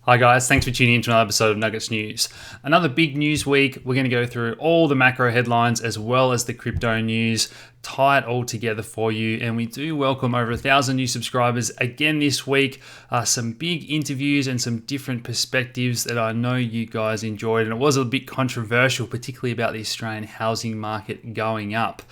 Hi guys, thanks for tuning in to another episode of Nuggets News. Another big news week. We're going to go through all the macro headlines as well as the crypto news, tie it all together for you. And we do welcome over 1,000 new subscribers again this week. Some big interviews and some different perspectives that I know you guys enjoyed. And it was a bit controversial, particularly about the Australian housing market going up.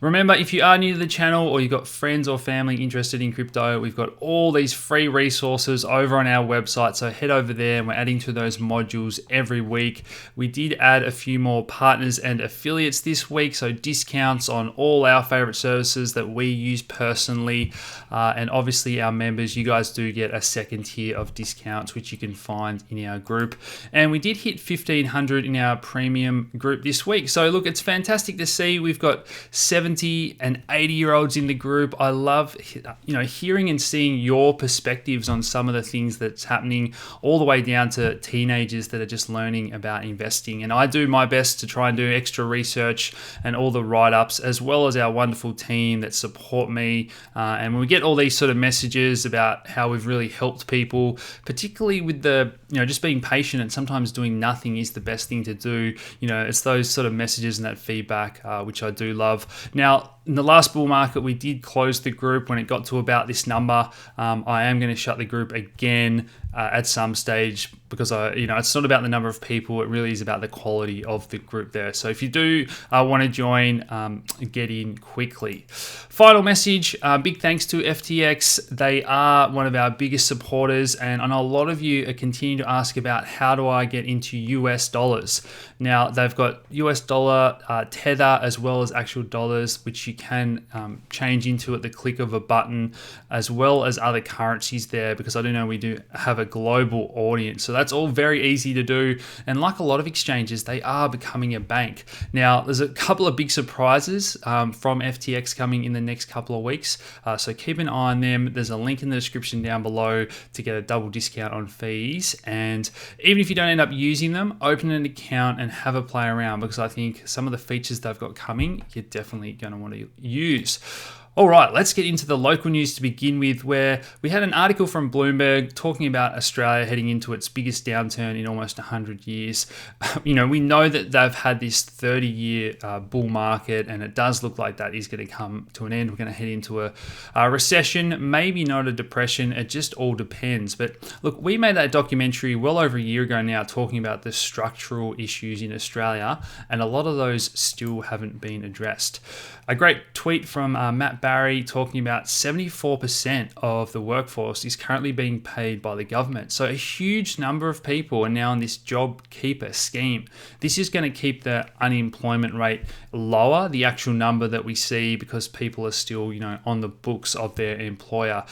Remember, if you are new to the channel or you've got friends or family interested in crypto, we've got all these free resources over on our website. So head over there and we're adding to those modules every week. We did add a few more partners and affiliates this week. So discounts on all our favorite services that we use personally. And obviously our members, you guys do get a second tier of discounts, which you can find in our group. And we did hit 1,500 in our premium group this week. So look, it's fantastic to see. We've got 70 and 80-year-olds in the group. I love, hearing and seeing your perspectives on some of the things that's happening, all the way down to teenagers that are just learning about investing. And I do my best to try and do extra research and all the write-ups, as well as our wonderful team that support me. And when we get all these sort of messages about how we've really helped people, particularly with the, just being patient and sometimes doing nothing is the best thing to do. It's those sort of messages and that feedback, which I do love. Now, in the last bull market, we did close the group when it got to about this number. I am going to shut the group again at some stage because it's not about the number of people. It really is about the quality of the group there. So if you do want to join, get in quickly. Final message, big thanks to FTX. They are one of our biggest supporters, and I know a lot of you are continuing to ask about how do I get into US dollars. Now, they've got US dollar tether as well as actual dollars, which you can change into at the click of a button, as well as other currencies there, because I do know we do have a global audience. So that's all very easy to do. And like a lot of exchanges, they are becoming a bank. Now, there's a couple of big surprises from FTX coming in the next couple of weeks. So keep an eye on them. There's a link in the description down below to get a double discount on fees. And even if you don't end up using them, open an account and have a play around, because I think some of the features they've got coming, you're definitely going to want to use. All right, let's get into the local news to begin with, where we had an article from Bloomberg talking about Australia heading into its biggest downturn in almost 100 years. We know that they've had this 30-year bull market, and it does look like that is going to come to an end. We're going to head into a recession, maybe not a depression. It just all depends. But look, we made that documentary well over a year ago now talking about the structural issues in Australia, and a lot of those still haven't been addressed. A great tweet from Matt Barry talking about 74% of the workforce is currently being paid by the government. So a huge number of people are now in this job keeper scheme. This is going to keep the unemployment rate lower, the actual number that we see, because people are still, on the books of their employer.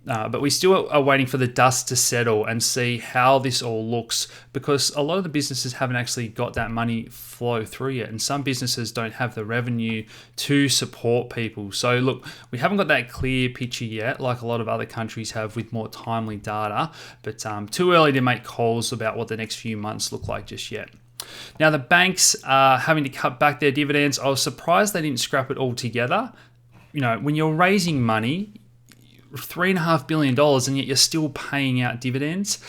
But we still are waiting for the dust to settle and see how this all looks, because a lot of the businesses haven't actually got that money flow through yet, and some businesses don't have the revenue to support people. So look, we haven't got that clear picture yet, like a lot of other countries have with more timely data, but too early to make calls about what the next few months look like just yet. Now, the banks are having to cut back their dividends. I was surprised they didn't scrap it all together. When you're raising money, $3.5 billion, and yet you're still paying out dividends.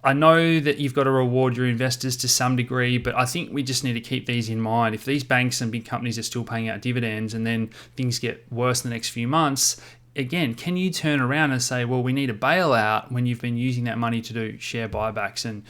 I know that you've got to reward your investors to some degree, but I think we just need to keep these in mind. If these banks and big companies are still paying out dividends and then things get worse in the next few months, again, can you turn around and say, well, we need a bailout when you've been using that money to do share buybacks and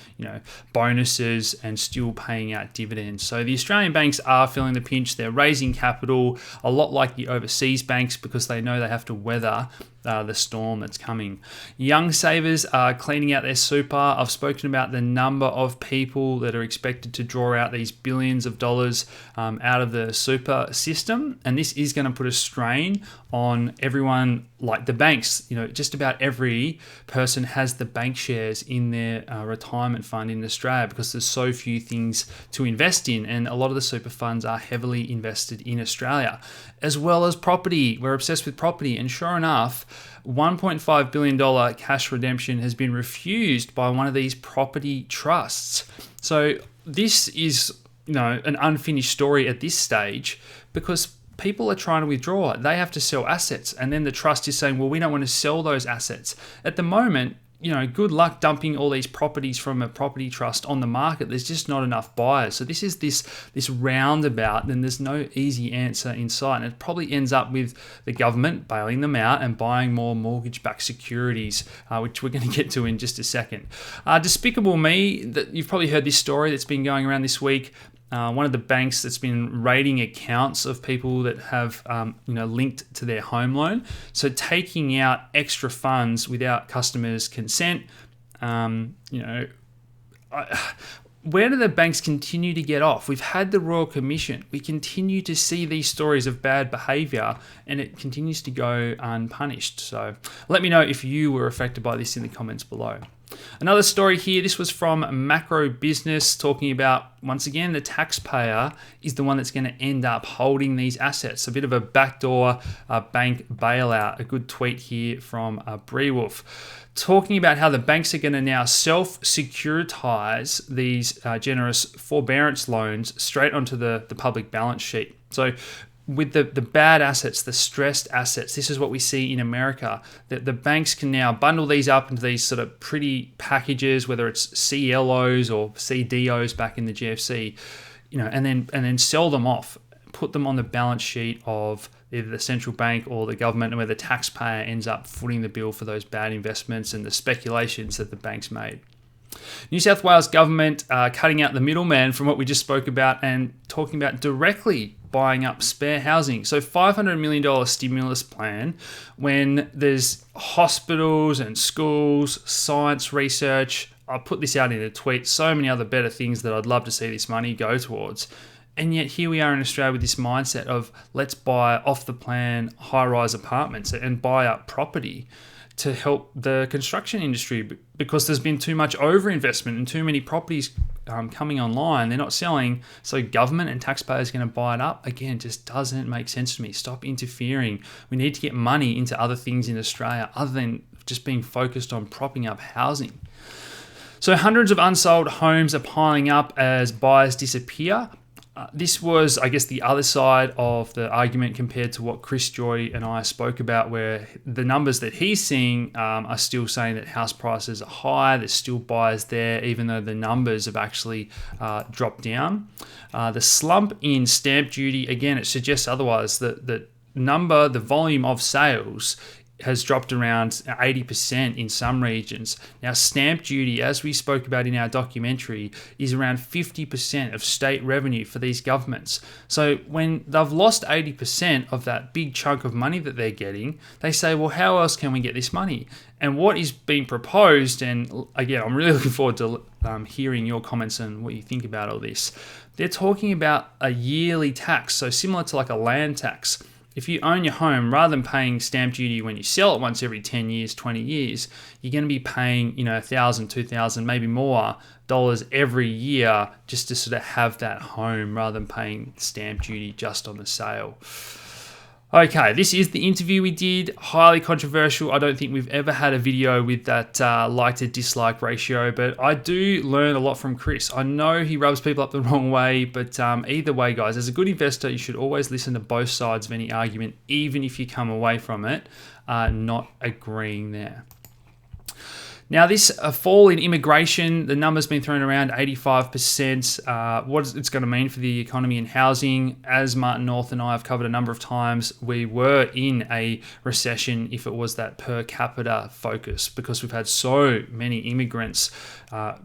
bonuses and still paying out dividends? So the Australian banks are feeling the pinch. They're raising capital a lot like the overseas banks, because they know they have to weather the storm that's coming. Young savers are cleaning out their super. I've spoken about the number of people that are expected to draw out these billions of dollars out of the super system, and this is going to put a strain on everyone, like the banks. Just about every person has the bank shares in their retirement fund in Australia, because there's so few things to invest in, and a lot of the super funds are heavily invested in Australia, as well as property. We're obsessed with property, and sure enough, $1.5 billion cash redemption has been refused by one of these property trusts. So this is, an unfinished story at this stage, because people are trying to withdraw. They have to sell assets, and then the trust is saying, well, we don't want to sell those assets. At the moment, good luck dumping all these properties from a property trust on the market. There's just not enough buyers. So this is this roundabout, and there's no easy answer in sight. And it probably ends up with the government bailing them out and buying more mortgage-backed securities, which we're going to get to in just a second. Despicable Me, that you've probably heard this story that's been going around this week. One of the banks that's been raiding accounts of people that have, linked to their home loan. So taking out extra funds without customers' consent. Where do the banks continue to get off? We've had the Royal Commission. We continue to see these stories of bad behaviour, and it continues to go unpunished. So let me know if you were affected by this in the comments below. Another story here, this was from Macro Business, talking about, once again, the taxpayer is the one that's going to end up holding these assets. A bit of a backdoor bank bailout. A good tweet here from Breewolf, talking about how the banks are going to now self-securitize these generous forbearance loans straight onto the public balance sheet. So with the bad assets, the stressed assets, this is what we see in America, that the banks can now bundle these up into these sort of pretty packages, whether it's CLOs or CDOs back in the GFC, and then sell them off, put them on the balance sheet of either the central bank or the government, and where the taxpayer ends up footing the bill for those bad investments and the speculations that the banks made. New South Wales government cutting out the middleman from what we just spoke about and talking about directly buying up spare housing. So $500 million stimulus plan when there's hospitals and schools, science research. I'll put this out in a tweet. So many other better things that I'd love to see this money go towards. And yet here we are in Australia with this mindset of let's buy off the plan high-rise apartments and buy up property to help the construction industry, because there's been too much overinvestment and too many properties coming online. They're not selling, so government and taxpayers are going to buy it up. Again, just doesn't make sense to me. Stop interfering. We need to get money into other things in Australia other than just being focused on propping up housing. So hundreds of unsold homes are piling up as buyers disappear. This was, I guess, the other side of the argument compared to what Chris Joy and I spoke about, where the numbers that he's seeing are still saying that house prices are high. There's still buyers there, even though the numbers have actually dropped down. The slump in stamp duty, again, it suggests otherwise. The volume of sales has dropped around 80% in some regions. Now, stamp duty, as we spoke about in our documentary, is around 50% of state revenue for these governments. So when they've lost 80% of that big chunk of money that they're getting, they say, well, how else can we get this money? And what is being proposed, and again, I'm really looking forward to hearing your comments and what you think about all this. They're talking about a yearly tax, so similar to like a land tax. If you own your home, rather than paying stamp duty when you sell it once every 10 years, 20 years, you're going to be paying, $1,000, $2,000, maybe more dollars every year just to sort of have that home, rather than paying stamp duty just on the sale. Okay, this is the interview we did. Highly controversial. I don't think we've ever had a video with that like to dislike ratio, but I do learn a lot from Chris. I know he rubs people up the wrong way, but either way, guys, as a good investor, you should always listen to both sides of any argument, even if you come away from it not agreeing there. Now, this fall in immigration, the number's been thrown around 85%. What it's going to mean for the economy and housing, as Martin North and I have covered a number of times, we were in a recession if it was that per capita focus, because we've had so many immigrants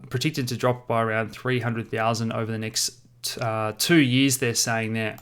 predicted to drop by around 300,000 over the next 2 years, they're saying there.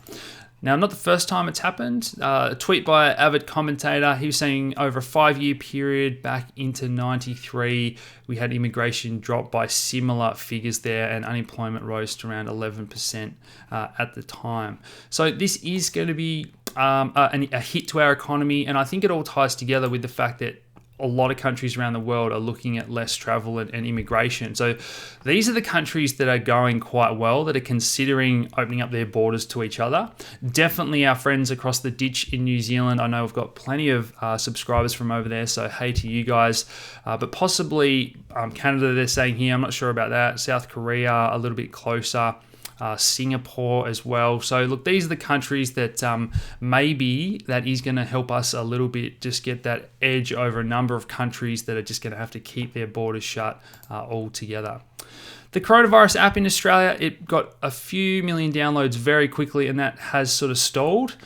Now, not the first time it's happened. A tweet by an avid commentator, he was saying over a 5-year period back into 93, we had immigration drop by similar figures there, and unemployment rose to around 11% at the time. So this is going to be a hit to our economy, and I think it all ties together with the fact that a lot of countries around the world are looking at less travel and immigration. So these are the countries that are going quite well, that are considering opening up their borders to each other. Definitely our friends across the ditch in New Zealand. I know we've got plenty of subscribers from over there, so hey to you guys. But possibly Canada, they're saying here, I'm not sure about that. South Korea, a little bit closer. Singapore as well. So look, these are the countries that maybe that is going to help us a little bit, just get that edge over a number of countries that are just going to have to keep their borders shut altogether. The coronavirus app in Australia, it got a few million downloads very quickly, and that has sort of stalled.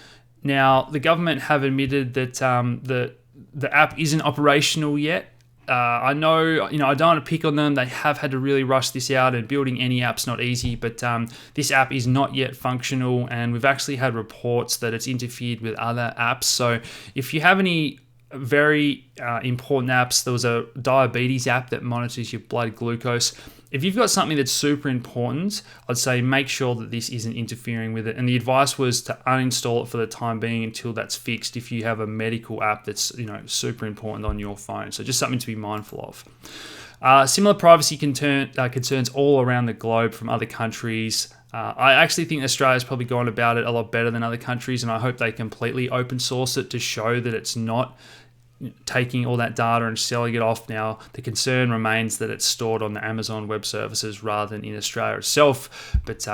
Now, the government have admitted that the app isn't operational yet. I know, I don't want to pick on them. They have had to really rush this out, and building any app's not easy, but this app is not yet functional, and we've actually had reports that it's interfered with other apps. So if you have any very important apps, there was a diabetes app that monitors your blood glucose. If you've got something that's super important, I'd say make sure that this isn't interfering with it. And the advice was to uninstall it for the time being until that's fixed if you have a medical app that's super important on your phone. So just something to be mindful of. Similar privacy concerns all around the globe from other countries. I actually think Australia's probably gone about it a lot better than other countries, and I hope they completely open source it to show that it's not taking all that data and selling it off. Now, the concern remains that it's stored on the Amazon Web Services rather than in Australia itself. But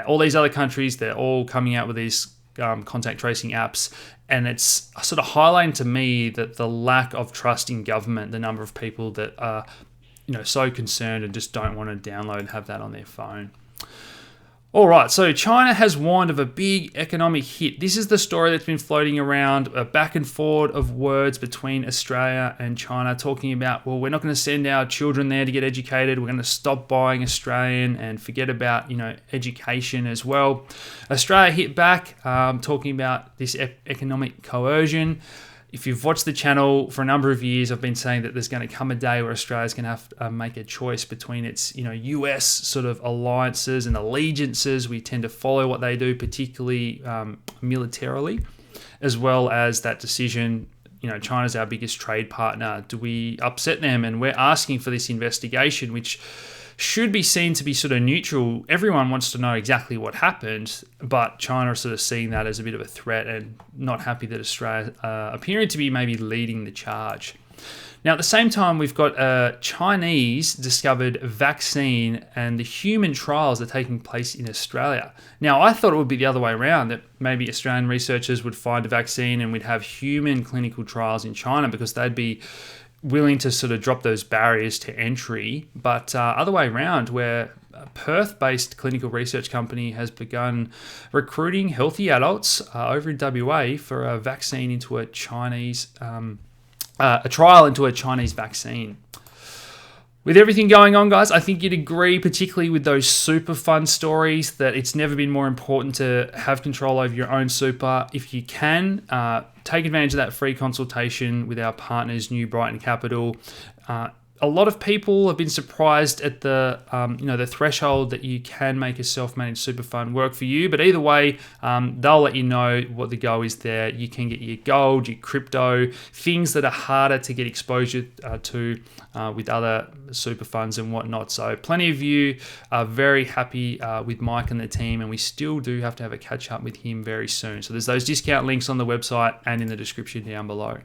all these other countries, they're all coming out with these contact tracing apps, and it's sort of highlighting to me that the lack of trust in government, the number of people that are so concerned and just don't want to download and have that on their phone. All right, so China has warned of a big economic hit. This is the story that's been floating around, a back and forward of words between Australia and China, talking about, well, we're not going to send our children there to get educated. We're going to stop buying Australian and forget about, education as well. Australia hit back, talking about this economic coercion. If you've watched the channel for a number of years, I've been saying that there's going to come a day where Australia's going to have to make a choice between its, US sort of alliances and allegiances. We tend to follow what they do, particularly militarily, as well as that decision. China's our biggest trade partner. Do we upset them? And we're asking for this investigation, which should be seen to be sort of neutral. Everyone wants to know exactly what happened, but China is sort of seeing that as a bit of a threat and not happy that Australia appearing to be maybe leading the charge. Now, at the same time, we've got a Chinese-discovered vaccine, and the human trials are taking place in Australia. Now, I thought it would be the other way around, that maybe Australian researchers would find a vaccine and we'd have human clinical trials in China because they'd be willing to sort of drop those barriers to entry. But other way around, where a Perth-based clinical research company has begun recruiting healthy adults over in WA for a vaccine into a Chinese, a trial into a Chinese vaccine. With everything going on, guys, I think you'd agree, particularly with those super fund stories, that it's never been more important to have control over your own super. If you can, take advantage of that free consultation with our partners, New Brighton Capital. A lot of people have been surprised at the threshold that you can make a self-managed super fund work for you. But either way, they'll let you know what the go is there. You can get your gold, your crypto, things that are harder to get exposure to with other super funds and whatnot. So plenty of you are very happy with Mike and the team, and we still do have to have a catch up with him very soon. So there's those discount links on the website and in the description down below.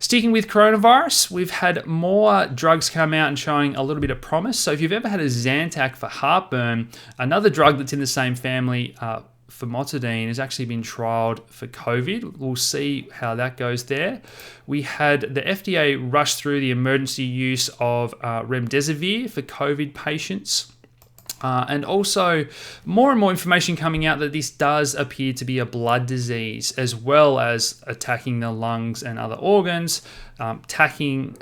Sticking with coronavirus, we've had more drugs come out and showing a little bit of promise. So if you've ever had a Zantac for heartburn, another drug that's in the same family, famotidine, has actually been trialled for COVID. We'll see how that goes there. We had the FDA rush through the emergency use of remdesivir for COVID patients. And also more and more information coming out that this does appear to be a blood disease, as well as attacking the lungs and other organs, attacking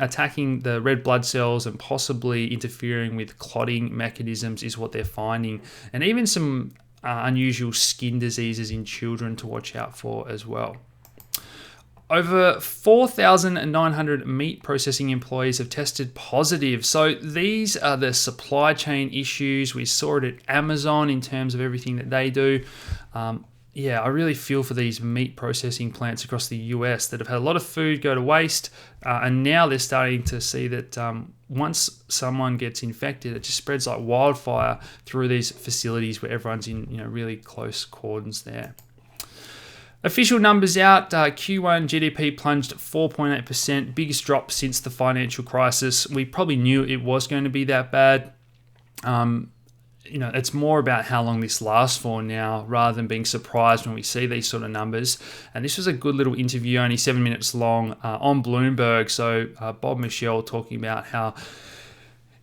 the red blood cells and possibly interfering with clotting mechanisms is what they're finding. And even some unusual skin diseases in children to watch out for as well. Over 4,900 meat processing employees have tested positive. So these are the supply chain issues. We saw it at Amazon in terms of everything that they do. I really feel for these meat processing plants across the US that have had a lot of food go to waste. And now they're starting to see that once someone gets infected, it just spreads like wildfire through these facilities where everyone's in really close cordons there. Official numbers out, Q1 GDP plunged 4.8%, biggest drop since the financial crisis. We probably knew it was going to be that bad. it's more about how long this lasts for now rather than being surprised when we see these sort of numbers. And this was a good little interview, only 7 minutes long, on Bloomberg. So Bob Michel talking about how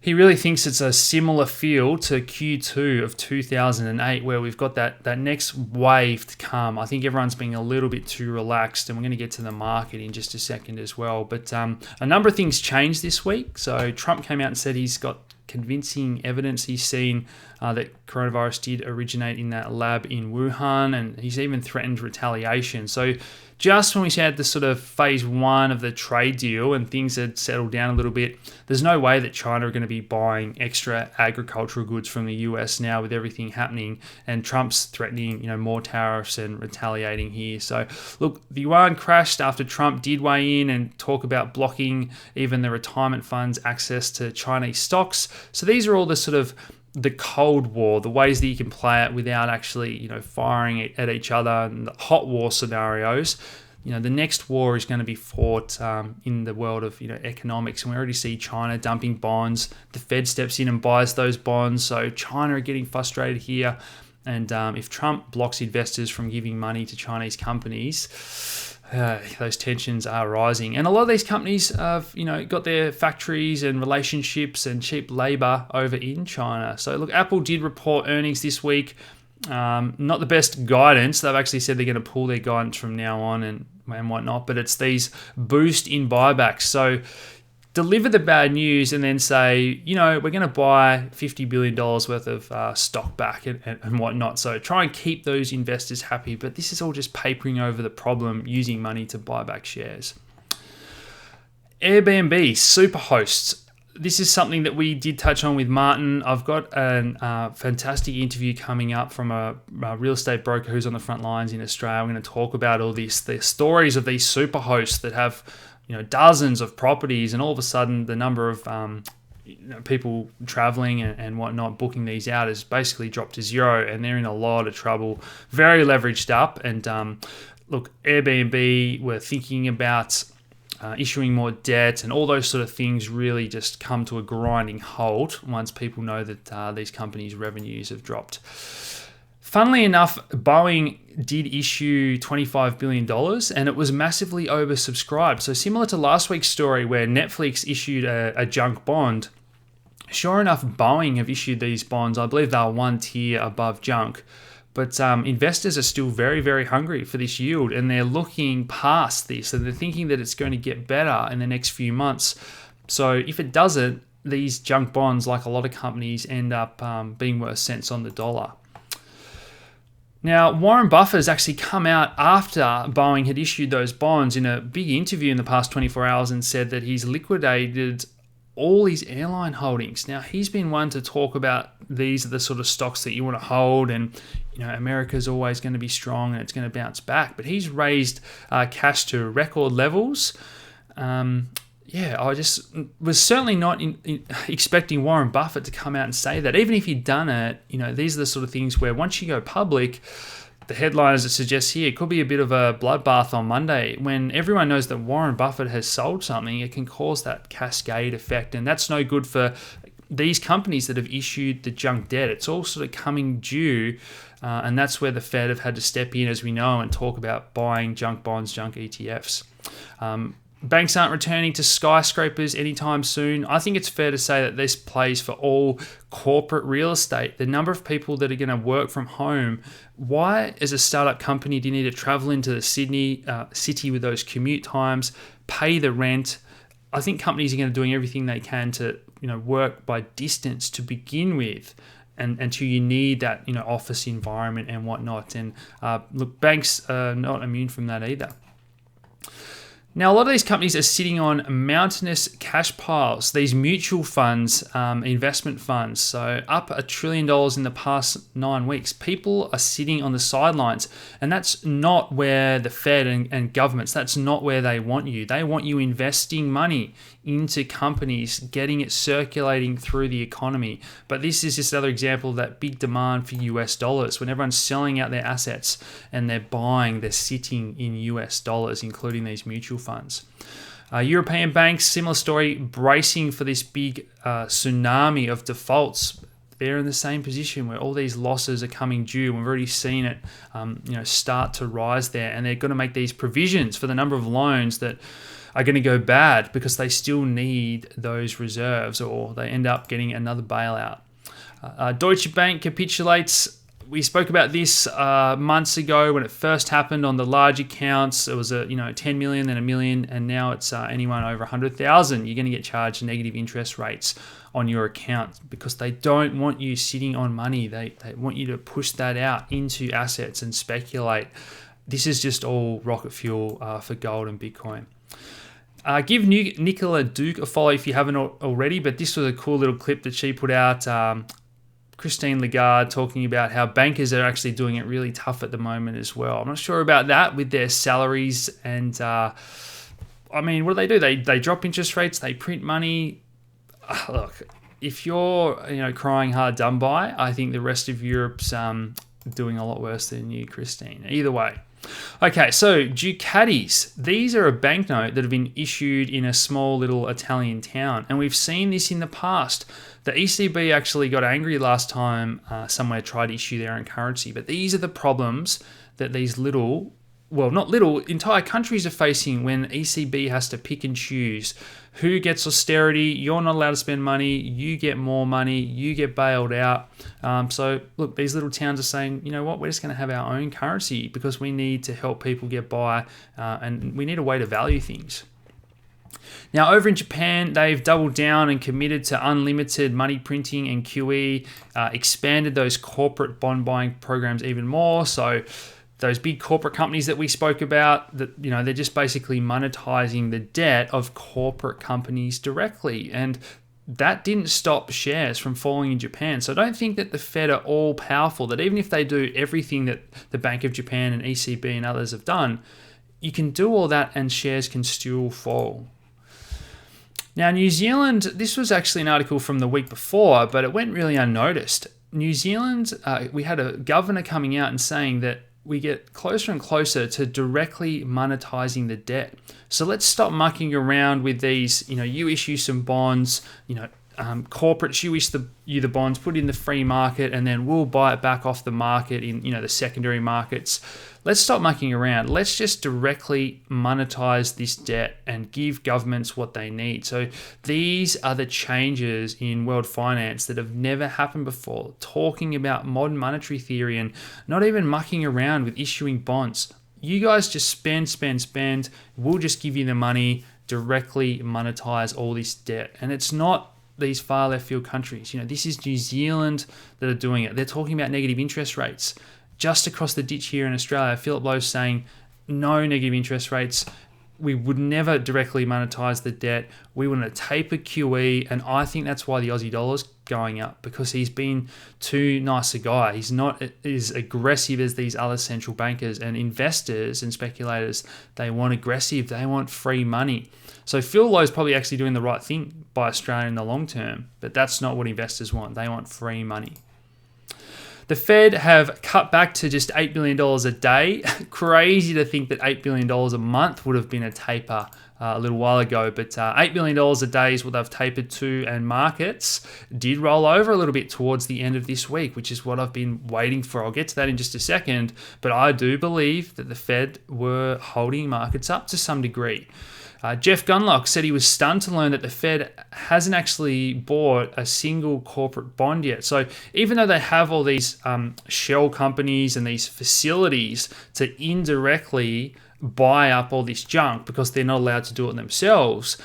he really thinks it's a similar feel to Q2 of 2008, where we've got that next wave to come. I think everyone's being a little bit too relaxed, and we're going to get to the market in just a second as well. But a number of things changed this week. So Trump came out and said he's got convincing evidence. He's seen that coronavirus did originate in that lab in Wuhan, and he's even threatened retaliation. So just when we had the sort of phase one of the trade deal and things had settled down a little bit, there's no way that China are going to be buying extra agricultural goods from the US now with everything happening, and Trump's threatening, more tariffs and retaliating here. So look, the yuan crashed after Trump did weigh in and talk about blocking even the retirement funds' access to Chinese stocks. So these are all the sort of the Cold War, the ways that you can play it without actually, firing it at each other, and the hot war scenarios. The next war is going to be fought in the world of, economics. And we already see China dumping bonds. The Fed steps in and buys those bonds. So China are getting frustrated here. And if Trump blocks investors from giving money to Chinese companies, those tensions are rising. And a lot of these companies have, got their factories and relationships and cheap labor over in China. So look, Apple did report earnings this week. Not the best guidance. They've actually said they're going to pull their guidance from now on and whatnot, but it's these boost in buybacks. So deliver the bad news and then say, we're going to buy $50 billion worth of stock back and whatnot. So try and keep those investors happy. But this is all just papering over the problem, using money to buy back shares. Airbnb, Superhosts. This is something that we did touch on with Martin. I've got a fantastic interview coming up from a real estate broker who's on the front lines in Australia. I'm going to talk about all the stories of these superhosts that have dozens of properties, and all of a sudden the number of people traveling and whatnot booking these out has basically dropped to zero, and they're in a lot of trouble, very leveraged up. And look, Airbnb were thinking about issuing more debt, and all those sort of things really just come to a grinding halt once people know that these companies' revenues have dropped. Funnily enough, Boeing did issue $25 billion, and it was massively oversubscribed. So similar to last week's story where Netflix issued a junk bond, sure enough, Boeing have issued these bonds. I believe they're one tier above junk. But investors are still very, very hungry for this yield, and they're looking past this, and they're thinking that it's going to get better in the next few months. So if it doesn't, these junk bonds, like a lot of companies, end up being worth cents on the dollar. Now, Warren Buffett has actually come out after Boeing had issued those bonds in a big interview in the past 24 hours and said that he's liquidated all his airline holdings. Now, he's been one to talk about these are the sort of stocks that you want to hold, and America's always going to be strong and it's going to bounce back. But he's raised cash to record levels. I just was certainly not expecting Warren Buffett to come out and say that. Even if he'd done it, these are the sort of things where once you go public, the headline, as it suggests here, could be a bit of a bloodbath on Monday. When everyone knows that Warren Buffett has sold something, it can cause that cascade effect, and that's no good for these companies that have issued the junk debt. It's all sort of coming due, and that's where the Fed have had to step in, as we know, and talk about buying junk bonds, junk ETFs. Banks aren't returning to skyscrapers anytime soon. I think it's fair to say that this plays for all corporate real estate. The number of people that are going to work from home. Why, as a startup company, do you need to travel into the Sydney city with those commute times, pay the rent? I think companies are going to be doing everything they can to work by distance to begin with. And until you need that office environment and whatnot. And look, banks are not immune from that either. Now, a lot of these companies are sitting on mountainous cash piles, these mutual funds, investment funds. So up $1 trillion in the past 9 weeks. People are sitting on the sidelines, and that's not where the Fed and governments, that's not where they want you. They want you investing money into companies, getting it circulating through the economy. But this is just another example of that big demand for US dollars. When everyone's selling out their assets and they're sitting in US dollars, including these mutual funds. European banks, similar story, bracing for this big tsunami of defaults. they're in the same position where all these losses are coming due. We've already seen it, start to rise there, and they're going to make these provisions for the number of loans that are going to go bad because they still need those reserves, or they end up getting another bailout. Deutsche Bank capitulates. We spoke about this months ago when it first happened on the large accounts. It was 10 million, then a million, and now it's anyone over 100,000. You're going to get charged negative interest rates on your account because they don't want you sitting on money. They want you to push that out into assets and speculate. This is just all rocket fuel for gold and Bitcoin. Give Nicola Duke a follow if you haven't already, but this was a cool little clip that she put out. Christine Lagarde talking about how bankers are actually doing it really tough at the moment as well. I'm not sure about that with their salaries and, what do? They drop interest rates, they print money. Look, if you're crying hard done by, I think the rest of Europe's doing a lot worse than you, Christine. Either way. Okay, so Ducatis. These are a banknote that have been issued in a small little Italian town, and we've seen this in the past. The ECB actually got angry last time somewhere tried to issue their own currency, but these are the problems that these entire countries are facing when ECB has to pick and choose who gets austerity. You're not allowed to spend money, you get more money, you get bailed out. So look, these little towns are saying, you know what, we're just going to have our own currency because we need to help people get by and we need a way to value things. Now, over in Japan, they've doubled down and committed to unlimited money printing and QE, expanded those corporate bond buying programs even more. So those big corporate companies that we spoke about, that they're just basically monetizing the debt of corporate companies directly. And that didn't stop shares from falling in Japan. So I don't think that the Fed are all powerful, that even if they do everything that the Bank of Japan and ECB and others have done, you can do all that and shares can still fall. Now, New Zealand, this was actually an article from the week before, but it went really unnoticed. New Zealand, we had a governor coming out and saying that we get closer and closer to directly monetizing the debt. So let's stop mucking around with these, you issue some bonds, corporates, you issue the bonds, put it in the free market, and then we'll buy it back off the market in, the secondary markets. Let's stop mucking around. Let's just directly monetize this debt and give governments what they need. So these are the changes in world finance that have never happened before. Talking about modern monetary theory and not even mucking around with issuing bonds. You guys just spend. We'll just give you the money, directly monetize all this debt. And it's not these far left field countries. This is New Zealand that are doing it. They're talking about negative interest rates. Just across the ditch here in Australia, Philip Lowe's saying no negative interest rates. We would never directly monetize the debt. We want to taper QE, and I think that's why the Aussie dollar's going up, because he's been too nice a guy. He's not as aggressive as these other central bankers and investors and speculators. They want aggressive. They want free money. So Phil Lowe's probably actually doing the right thing by Australia in the long term, but that's not what investors want. They want free money. The Fed have cut back to just $8 billion a day. Crazy to think that $8 billion a month would have been a taper a little while ago, but $8 billion a day is what they've tapered to, and markets did roll over a little bit towards the end of this week, which is what I've been waiting for. I'll get to that in just a second, but I do believe that the Fed were holding markets up to some degree. Jeff Gundlach said he was stunned to learn that the Fed hasn't actually bought a single corporate bond yet. So even though they have all these shell companies and these facilities to indirectly buy up all this junk because they're not allowed to do it themselves,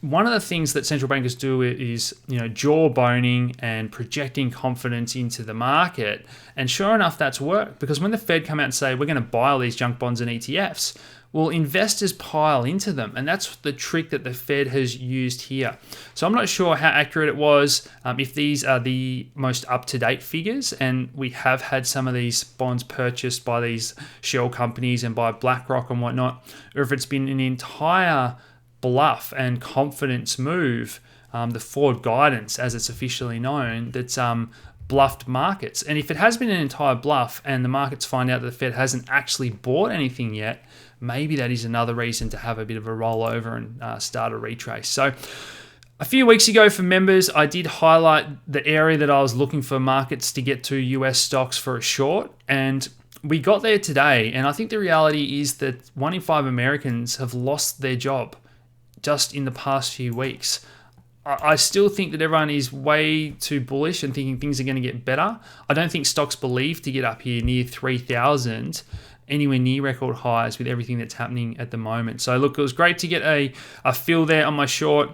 one of the things that central bankers do is, jawboning and projecting confidence into the market. And sure enough, that's worked, because when the Fed come out and say, we're going to buy all these junk bonds and ETFs, well, investors pile into them, and that's the trick that the Fed has used here. So I'm not sure how accurate it was, if these are the most up-to-date figures, and we have had some of these bonds purchased by these shell companies and by BlackRock and whatnot, or if it's been an entire bluff and confidence move, the forward guidance, as it's officially known, that's bluffed markets. And if it has been an entire bluff and the markets find out that the Fed hasn't actually bought anything yet, maybe that is another reason to have a bit of a rollover and start a retrace. So A few weeks ago for members, I did highlight the area that I was looking for markets to get to US stocks for a short, and we got there today. And I think the reality is that 1 in 5 Americans have lost their job just in the past few weeks. I still think that everyone is way too bullish and thinking things are going to get better. I don't think stocks believe to get up here near 3,000, anywhere near record highs with everything that's happening at the moment. So look, it was great to get a fill there on my short.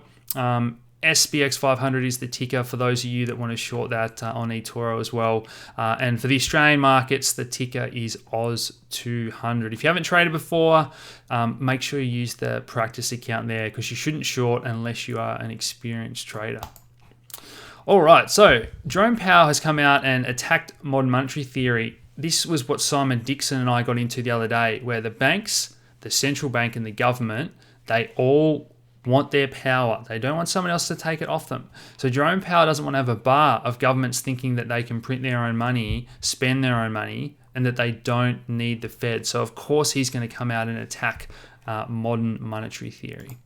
SPX 500 is the ticker for those of you that want to short that on eToro as well. And for the Australian markets, the ticker is Oz 200. If you haven't traded before, make sure you use the practice account there because you shouldn't short unless you are an experienced trader. All right, so Jerome Powell has come out and attacked modern monetary theory. This was what Simon Dixon and I got into the other day, where the banks, the central bank and the government, they all want their power. They don't want someone else to take it off them. So Jerome Powell doesn't want to have a bar of governments thinking that they can print their own money, spend their own money, and that they don't need the Fed. So of course he's going to come out and attack modern monetary theory.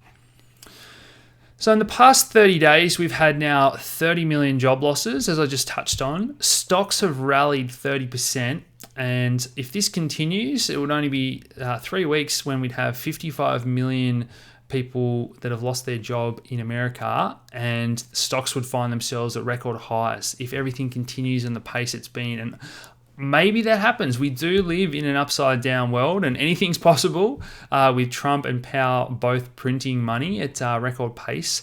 So in the past 30 days, we've had now 30 million job losses, as I just touched on. Stocks have rallied 30%. And if this continues, it would only be 3 weeks when we'd have 55 million people that have lost their job in America, and stocks would find themselves at record highs if everything continues in the pace it's been. And maybe that happens. We do live in an upside down world and anything's possible with Trump and Powell both printing money at record pace.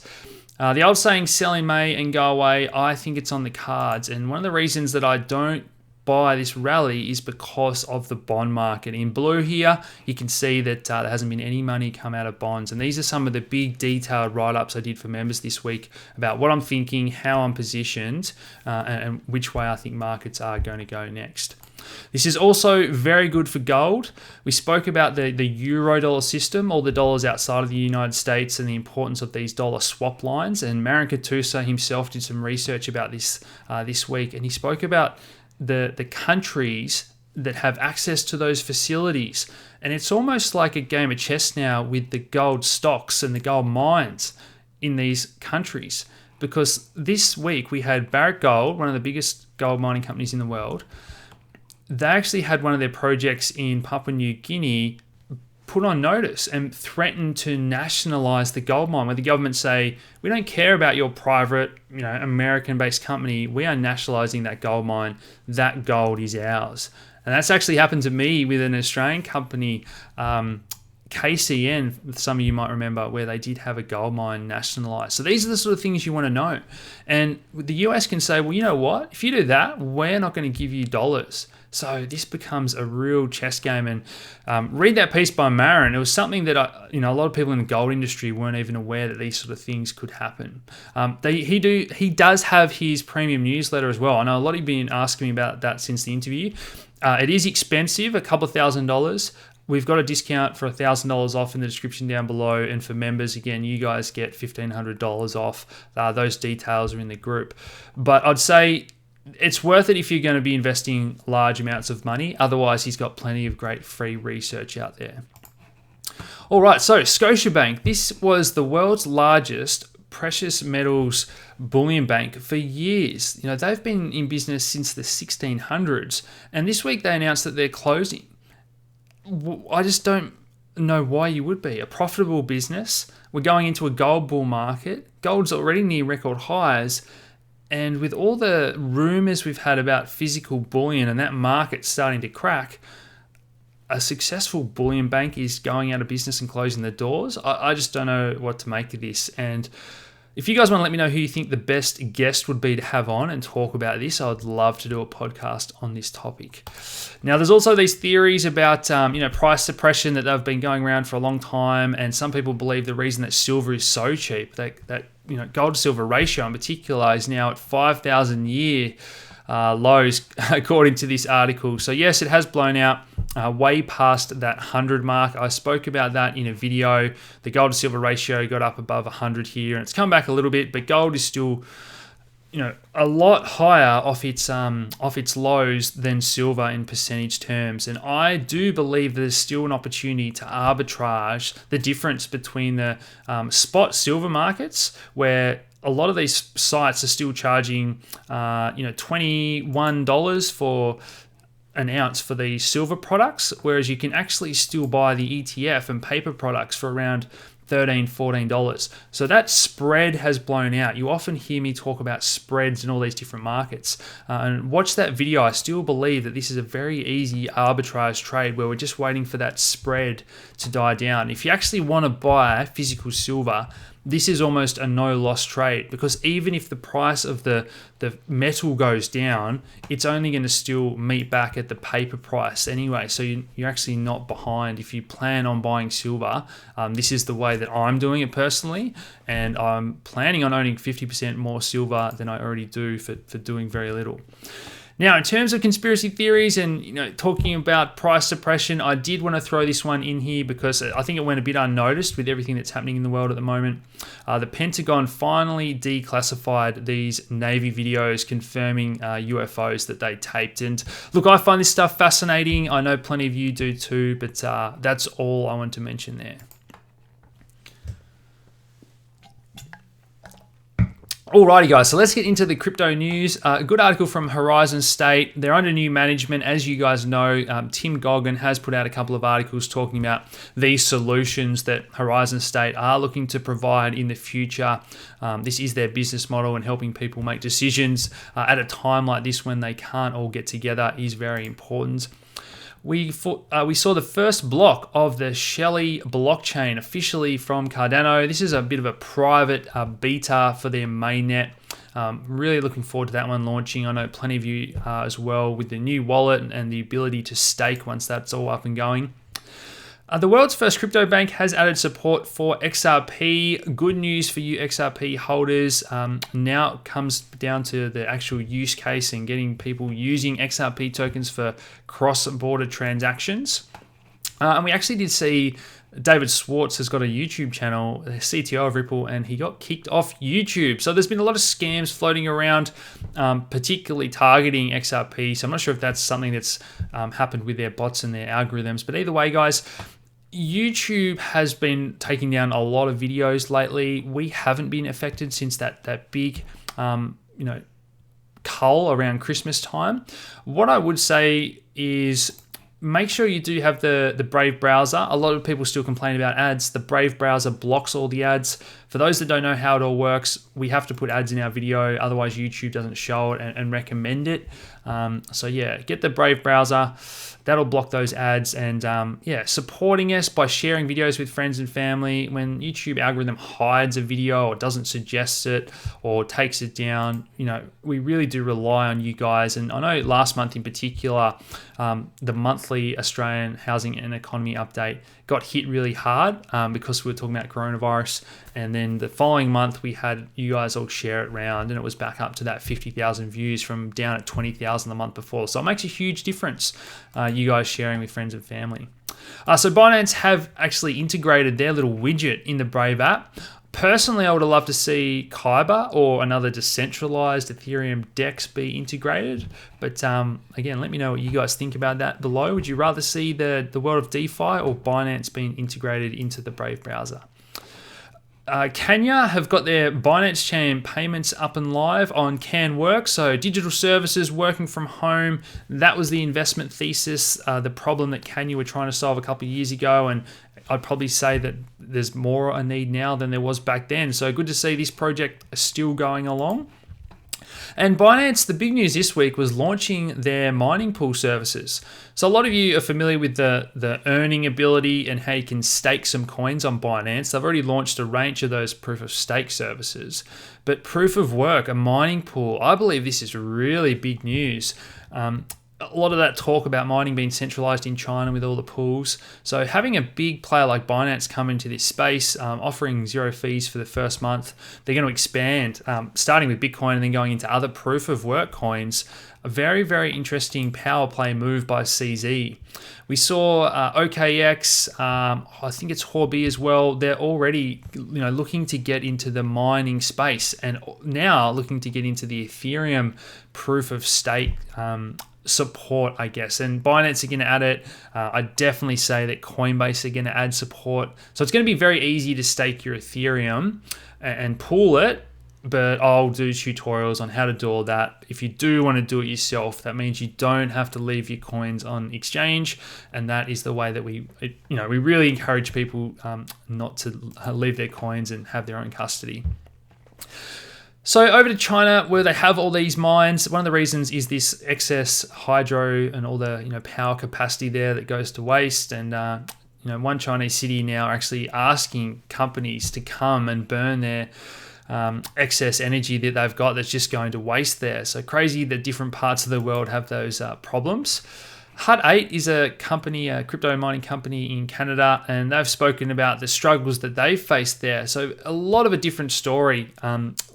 The old saying, sell in May and go away, I think it's on the cards. And one of the reasons that I don't buy this rally is because of the bond market. In blue here, you can see that there hasn't been any money come out of bonds. And these are some of the big detailed write-ups I did for members this week about what I'm thinking, how I'm positioned, and which way I think markets are going to go next. This is also very good for gold. We spoke about the euro-dollar system, all the dollars outside of the United States, and the importance of these dollar swap lines. And Marin Katusa himself did some research about this this week, and he spoke about the countries that have access to those facilities. And it's almost like a game of chess now with the gold stocks and the gold mines in these countries. Because this week we had Barrick Gold, one of the biggest gold mining companies in the world. They actually had one of their projects in Papua New Guinea put on notice and threatened to nationalize the gold mine, where the government say, we don't care about your private, American-based company. We are nationalizing that gold mine. That gold is ours. And that's actually happened to me with an Australian company, KCN, some of you might remember, where they did have a gold mine nationalized. So these are the sort of things you want to know. And the US can say, well, you know what? If you do that, we're not going to give you dollars. So this becomes a real chess game. And read that piece by Marin. It was something that a lot of people in the gold industry weren't even aware that these sort of things could happen. He does have his premium newsletter as well. I know a lot of you have been asking me about that since the interview. It is expensive, a couple of $1,000s. We've got a discount for $1,000 off in the description down below. And for members, again, you guys get $1,500 off. Those details are in the group. But I'd say it's worth it if you're going to be investing large amounts of money. Otherwise, he's got plenty of great free research out there. All right, so Scotiabank. This was the world's largest precious metals bullion bank for years. They've been in business since the 1600s. And this week they announced that they're closing. I just don't know why you would be. A profitable business. We're going into a gold bull market. Gold's already near record highs. And with all the rumors we've had about physical bullion and that market starting to crack, a successful bullion bank is going out of business and closing the doors. I just don't know what to make of this. And if you guys want to let me know who you think the best guest would be to have on and talk about this, I'd love to do a podcast on this topic. Now, there's also these theories about price suppression that have been going around for a long time, and some people believe the reason that silver is so cheap, that gold to silver ratio in particular, is now at 5,000 year lows, according to this article. So yes, it has blown out way past that 100 mark. I spoke about that in a video. The gold to silver ratio got up above 100 here, and it's come back a little bit, but gold is still a lot higher off its lows than silver in percentage terms. And I do believe there's still an opportunity to arbitrage the difference between the spot silver markets, where a lot of these sites are still charging $21 for an ounce for the silver products, whereas you can actually still buy the ETF and paper products for around $13, $14. So that spread has blown out. You often hear me talk about spreads in all these different markets. And watch that video. I still believe that this is a very easy arbitrage trade where we're just waiting for that spread to die down. If you actually want to buy physical silver, this is almost a no-loss trade, because even if the price of the metal goes down, it's only going to still meet back at the paper price anyway. So you're actually not behind. If you plan on buying silver, this is the way that I'm doing it personally, and I'm planning on owning 50% more silver than I already do for doing very little. Now, in terms of conspiracy theories and talking about price suppression, I did want to throw this one in here because I think it went a bit unnoticed with everything that's happening in the world at the moment. The Pentagon finally declassified these Navy videos confirming UFOs that they taped. And look, I find this stuff fascinating. I know plenty of you do too, but that's all I want to mention there. Alrighty guys, so let's get into the crypto news. A good article from Horizon State. They're under new management. As you guys know, Tim Goggin has put out a couple of articles talking about these solutions that Horizon State are looking to provide in the future. This is their business model, and helping people make decisions at a time like this when they can't all get together is very important. We saw the first block of the Shelley blockchain officially from Cardano. This is a bit of a private beta for their mainnet. Really looking forward to that one launching. I know plenty of you are as well, with the new wallet and the ability to stake once that's all up and going. The world's first crypto bank has added support for XRP. Good news for you XRP holders. Now it comes down to the actual use case and getting people using XRP tokens for cross-border transactions. And we actually did see David Schwartz has got a YouTube channel, the CTO of Ripple, and he got kicked off YouTube. So there's been a lot of scams floating around, particularly targeting XRP. So I'm not sure if that's something that's happened with their bots and their algorithms. But either way, guys, YouTube has been taking down a lot of videos lately. We haven't been affected since that big, cull around Christmas time. What I would say is, make sure you do have the Brave browser. A lot of people still complain about ads. The Brave browser blocks all the ads. For those that don't know how it all works, we have to put ads in our video, otherwise YouTube doesn't show it and recommend it. So yeah, get the Brave browser. That'll block those ads. And supporting us by sharing videos with friends and family. When YouTube algorithm hides a video or doesn't suggest it or takes it down, we really do rely on you guys. And I know last month in particular, the monthly Australian housing and economy update got hit really hard because we were talking about coronavirus. And then the following month, we had you guys all share it around, and it was back up to that 50,000 views from down at 20,000 the month before. So it makes a huge difference, you guys sharing with friends and family. So Binance have actually integrated their little widget in the Brave app. Personally, I would have loved to see Kyber or another decentralized Ethereum DEX be integrated. But again, let me know what you guys think about that below. Would you rather see the world of DeFi or Binance being integrated into the Brave browser? Kenya have got their Binance Chain payments up and live on Can Work. So digital services, working from home. That was the investment thesis, the problem that Kenya were trying to solve a couple of years ago. And I'd probably say that there's more a need now than there was back then. So good to see this project still going along. And Binance, the big news this week was launching their mining pool services. So a lot of you are familiar with the earning ability and how you can stake some coins on Binance. They've already launched a range of those proof of stake services. But proof of work, a mining pool, I believe this is really big news. a lot of that talk about mining being centralized in China with all the pools. So having a big player like Binance come into this space, offering zero fees for the first month, they're going to expand, starting with Bitcoin and then going into other proof of work coins. A very, very interesting power play move by CZ. We saw OKX, I think it's Huobi as well. They're already, looking to get into the mining space and now looking to get into the Ethereum proof of stake support, I guess. And Binance are going to add it. I definitely say that Coinbase are going to add support. So it's going to be very easy to stake your Ethereum and pool it. But I'll do tutorials on how to do all that. If you do want to do it yourself, that means you don't have to leave your coins on exchange, and that is the way that we really encourage people not to leave their coins and have their own custody. So over to China, where they have all these mines. One of the reasons is this excess hydro and all the power capacity there that goes to waste. And one Chinese city now actually asking companies to come and burn their excess energy that they've got that's just going to waste there. So crazy that different parts of the world have those problems. Hut8 is a company, a crypto mining company in Canada, and they've spoken about the struggles that they've faced there. So a lot of a different story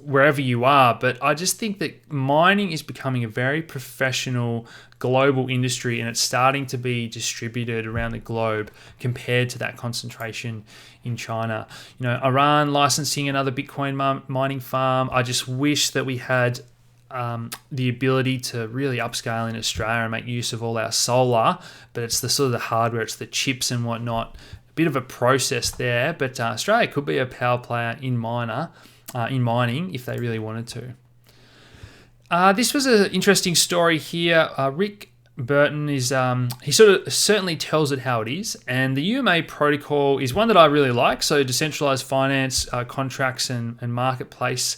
wherever you are, but I just think that mining is becoming a very professional global industry, and it's starting to be distributed around the globe compared to that concentration in China. Iran licensing another Bitcoin mining farm. I just wish that we had the ability to really upscale in Australia and make use of all our solar, but it's the sort of the hardware, it's the chips and whatnot. A bit of a process there, but Australia could be a power player in mining if they really wanted to. This was an interesting story here. Rick Burton is he sort of certainly tells it how it is, and the UMA protocol is one that I really like. So decentralized finance, contracts and marketplace.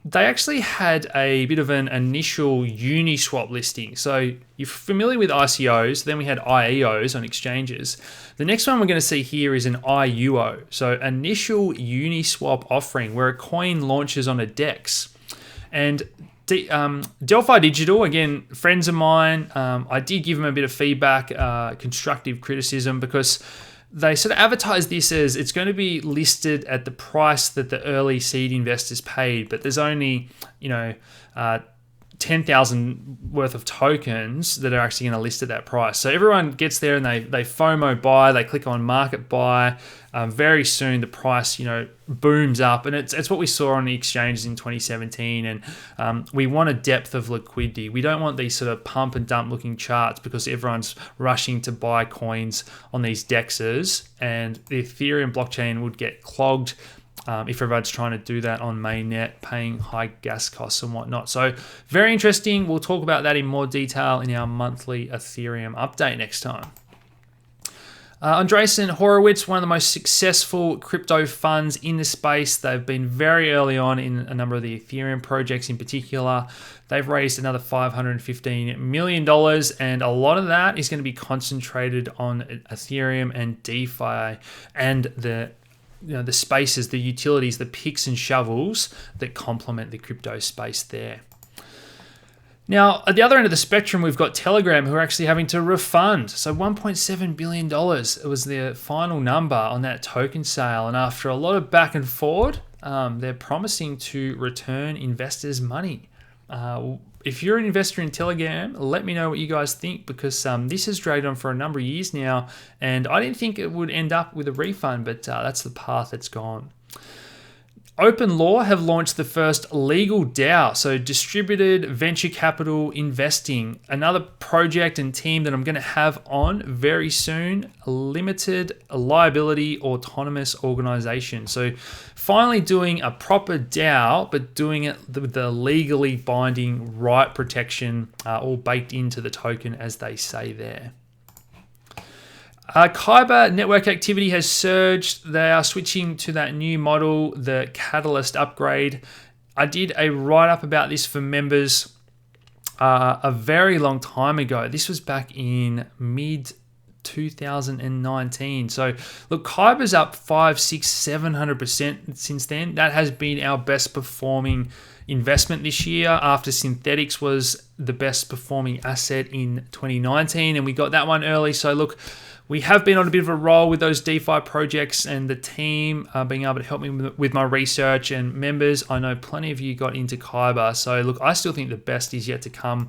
They actually had a bit of an initial Uniswap listing. So you're familiar with ICOs, then we had IEOs on exchanges. The next one we're going to see here is an IUO, so initial Uniswap offering where a coin launches on a DEX. And Delphi Digital, again, friends of mine, I did give them a bit of feedback, constructive criticism, because they sort of advertise this as it's going to be listed at the price that the early seed investors paid, but there's only 10,000 worth of tokens that are actually going to list at that price. So everyone gets there and they FOMO buy, they click on market buy. Very soon the price booms up, and it's what we saw on the exchanges in 2017. And we want a depth of liquidity. We don't want these sort of pump and dump looking charts, because everyone's rushing to buy coins on these dexes, and the Ethereum blockchain would get clogged if everyone's trying to do that on mainnet, paying high gas costs and whatnot. So very interesting. We'll talk about that in more detail in our monthly Ethereum update next time. Andreessen Horowitz, one of the most successful crypto funds in the space. They've been very early on in a number of the Ethereum projects in particular. They've raised another $515 million, and a lot of that is going to be concentrated on Ethereum and DeFi and the spaces, the utilities, the picks and shovels that complement the crypto space there. Now, at the other end of the spectrum, we've got Telegram, who are actually having to refund. So $1.7 billion was their final number on that token sale. And after a lot of back and forward, they're promising to return investors' money. If you're an investor in Telegram, let me know what you guys think, because this has dragged on for a number of years now, and I didn't think it would end up with a refund, but that's the path it's gone. Open Law have launched the first legal DAO, so distributed venture capital investing, another project and team that I'm going to have on very soon, a limited liability autonomous organization. So finally doing a proper DAO, but doing it with the legally binding right protection all baked into the token, as they say there. Kyber network activity has surged. They are switching to that new model, the Catalyst upgrade. I did a write-up about this for members a very long time ago. This was back in mid 2019. So look, Kyber's up 500, 600, 700% since then. That has been our best performing investment this year after synthetics was the best performing asset in 2019, and we got that one early. So look, we have been on a bit of a roll with those DeFi projects, and the team being able to help me with my research, and members, I know plenty of you got into Kyber. So look, I still think the best is yet to come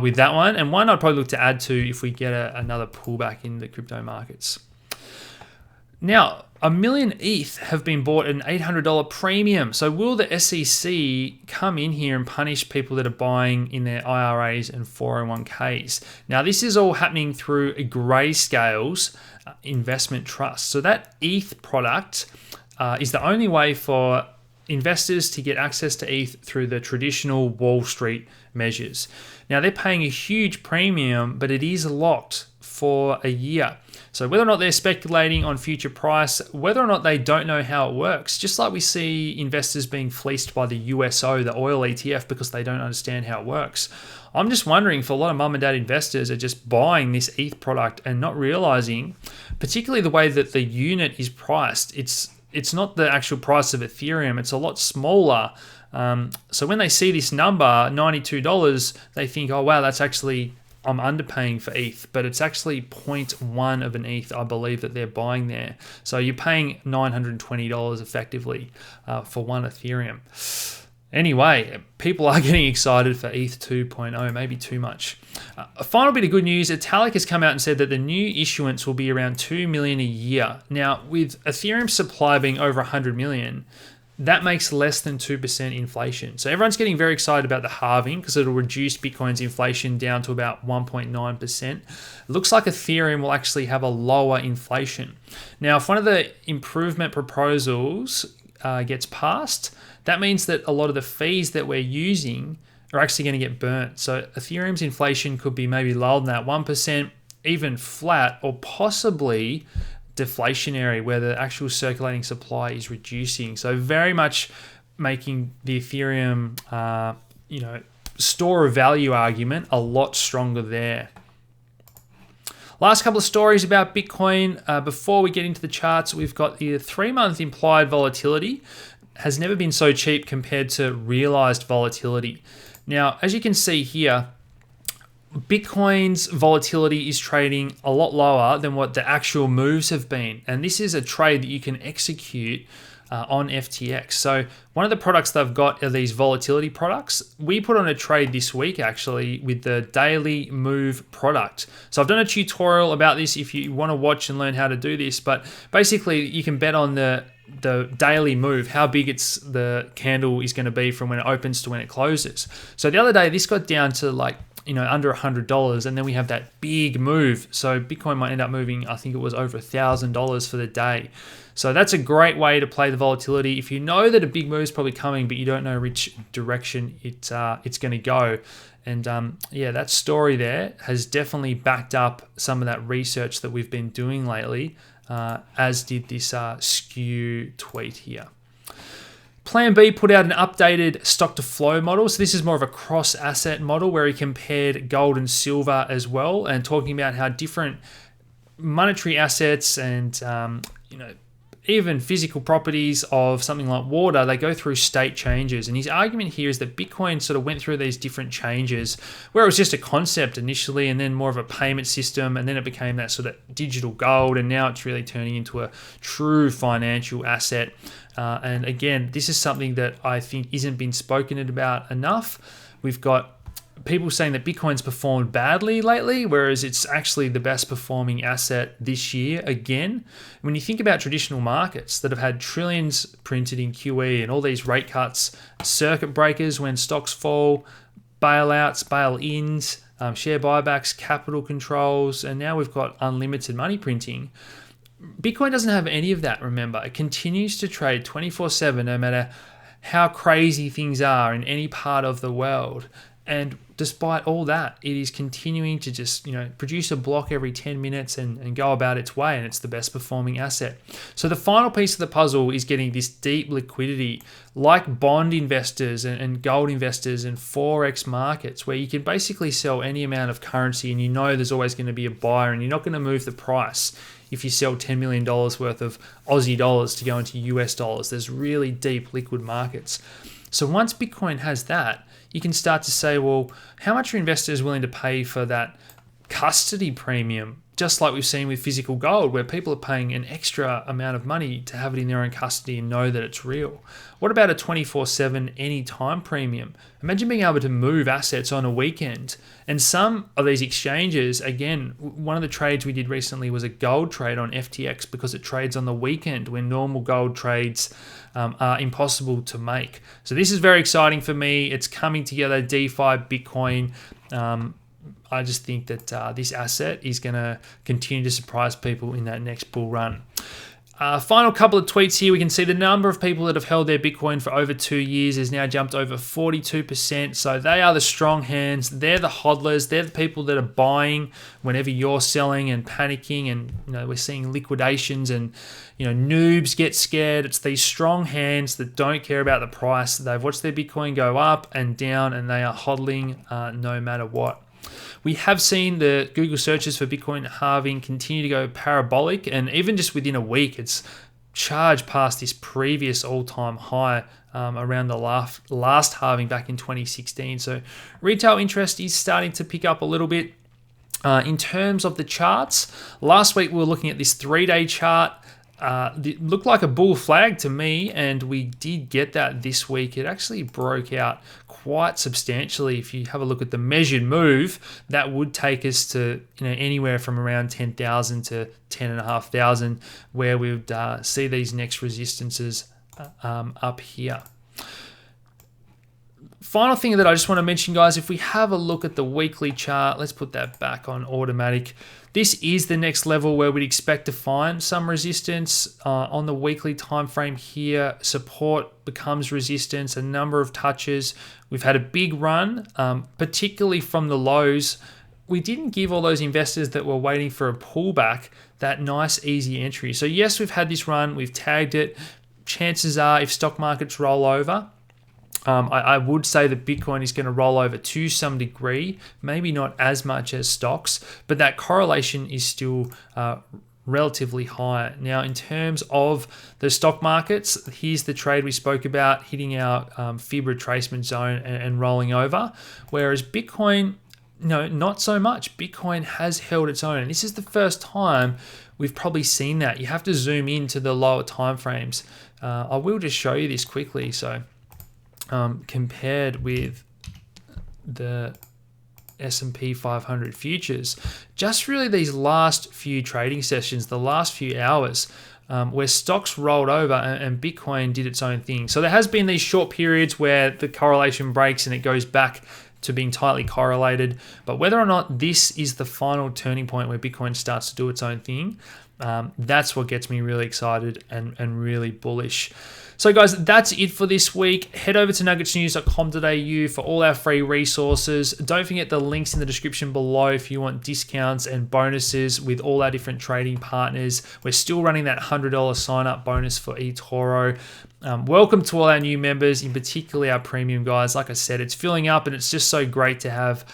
with that one, and one I'd probably look to add to if we get another pullback in the crypto markets. Now, 1 million ETH have been bought at an $800 premium. So will the SEC come in here and punish people that are buying in their IRAs and 401ks? Now, this is all happening through a Grayscale's investment trust. So that ETH product is the only way for investors to get access to ETH through the traditional Wall Street measures. Now, they're paying a huge premium, but it is locked for a year. So whether or not they're speculating on future price, whether or not they don't know how it works, just like we see investors being fleeced by the USO, the oil ETF, because they don't understand how it works. I'm just wondering if a lot of mum and dad investors are just buying this ETH product and not realizing, particularly the way that the unit is priced, it's not the actual price of Ethereum, it's a lot smaller. So when they see this number, $92, they think, oh wow, that's actually, I'm underpaying for ETH, but it's actually 0.1 of an ETH, I believe, that they're buying there. So you're paying $920 effectively for one Ethereum. Anyway, people are getting excited for ETH 2.0, maybe too much. A final bit of good news, Italic has come out and said that the new issuance will be around 2 million a year. Now, with Ethereum supply being over 100 million, that makes less than 2% inflation. So everyone's getting very excited about the halving because it'll reduce Bitcoin's inflation down to about 1.9%. Looks like Ethereum will actually have a lower inflation. Now, if one of the improvement proposals gets passed, that means that a lot of the fees that we're using are actually going to get burnt. So Ethereum's inflation could be maybe lower than that, 1%, even flat, or possibly deflationary, where the actual circulating supply is reducing. So very much making the Ethereum, store of value argument a lot stronger there. Last couple of stories about Bitcoin. Before we get into the charts, we've got the 3-month implied volatility has never been so cheap compared to realized volatility. Now, as you can see here, Bitcoin's volatility is trading a lot lower than what the actual moves have been. And this is a trade that you can execute on FTX. So one of the products they've got are these volatility products. We put on a trade this week actually with the daily move product. So I've done a tutorial about this if you want to watch and learn how to do this. But basically you can bet on the daily move, how big the candle is going to be from when it opens to when it closes. So the other day this got down to under $100, and then we have that big move. So Bitcoin might end up moving, I think it was over $1,000 for the day. So that's a great way to play the volatility. If you know that a big move is probably coming, but you don't know which direction it's going to go. And that story there has definitely backed up some of that research that we've been doing lately, as did this skew tweet here. Plan B put out an updated stock to flow model. So this is more of a cross asset model where he compared gold and silver as well, and talking about how different monetary assets and even physical properties of something like water, they go through state changes. And his argument here is that Bitcoin sort of went through these different changes where it was just a concept initially, and then more of a payment system, and then it became that sort of digital gold, and now it's really turning into a true financial asset. And again, this is something that I think isn't been spoken about enough. We've got people saying that Bitcoin's performed badly lately, whereas it's actually the best performing asset this year again. When you think about traditional markets that have had trillions printed in QE and all these rate cuts, circuit breakers when stocks fall, bailouts, bail-ins, share buybacks, capital controls, and now we've got unlimited money printing. Bitcoin doesn't have any of that, remember. It continues to trade 24/7 no matter how crazy things are in any part of the world. And despite all that, it is continuing to just, produce a block every 10 minutes and go about its way, and it's the best performing asset. So the final piece of the puzzle is getting this deep liquidity, like bond investors and gold investors and Forex markets, where you can basically sell any amount of currency and there's always going to be a buyer, and you're not going to move the price if you sell $10 million worth of Aussie dollars to go into US dollars. There's really deep liquid markets. So once Bitcoin has that, you can start to say, well, how much are investors willing to pay for that custody premium? Just like we've seen with physical gold, where people are paying an extra amount of money to have it in their own custody and know that it's real. What about a 24/7 anytime premium? Imagine being able to move assets on a weekend. And some of these exchanges, again, one of the trades we did recently was a gold trade on FTX because it trades on the weekend when normal gold trades are impossible to make. So this is very exciting for me. It's coming together, DeFi, Bitcoin. I just think that this asset is going to continue to surprise people in that next bull run. Final couple of tweets here. We can see the number of people that have held their Bitcoin for over 2 years has now jumped over 42%. So they are the strong hands. They're the hodlers. They're the people that are buying whenever you're selling and panicking. And we're seeing liquidations and noobs get scared. It's these strong hands that don't care about the price. They've watched their Bitcoin go up and down, and they are hodling no matter what. We have seen the Google searches for Bitcoin halving continue to go parabolic, and even just within a week, it's charged past this previous all-time high around the last halving back in 2016. So retail interest is starting to pick up a little bit. In terms of the charts, last week we were looking at this 3-day chart. It looked like a bull flag to me, and we did get that this week. It actually broke out quite substantially. If you have a look at the measured move, that would take us to anywhere from around 10,000 to 10,500, where we would see these next resistances up here. Final thing that I just want to mention, guys, if we have a look at the weekly chart, let's put that back on automatic. This is the next level where we'd expect to find some resistance on the weekly time frame here. Support becomes resistance, a number of touches. We've had a big run, particularly from the lows. We didn't give all those investors that were waiting for a pullback that nice, easy entry. So yes, we've had this run, we've tagged it. Chances are, if stock markets roll over, I would say that Bitcoin is going to roll over to some degree, maybe not as much as stocks, but that correlation is still relatively high. Now, in terms of the stock markets, here's the trade we spoke about, hitting our fib retracement zone and rolling over, whereas Bitcoin, not so much. Bitcoin has held its own, and this is the first time we've probably seen that. You have to zoom into the lower time frames. I will just show you this quickly. So compared with the S&P 500 futures, just really these last few trading sessions, the last few hours, where stocks rolled over and Bitcoin did its own thing. So there has been these short periods where the correlation breaks and it goes back to being tightly correlated. But whether or not this is the final turning point where Bitcoin starts to do its own thing, that's what gets me really excited and really bullish. So guys, that's it for this week. Head over to nuggetsnews.com.au for all our free resources. Don't forget the links in the description below if you want discounts and bonuses with all our different trading partners. We're still running that $100 sign-up bonus for eToro. Welcome to all our new members, in particular our premium guys. Like I said, it's filling up, and it's just so great to have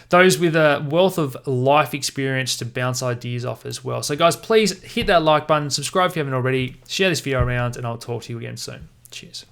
those with a wealth of life experience to bounce ideas off as well. So guys, please hit that like button, subscribe if you haven't already, share this video around, and I'll talk to you again soon. Cheers.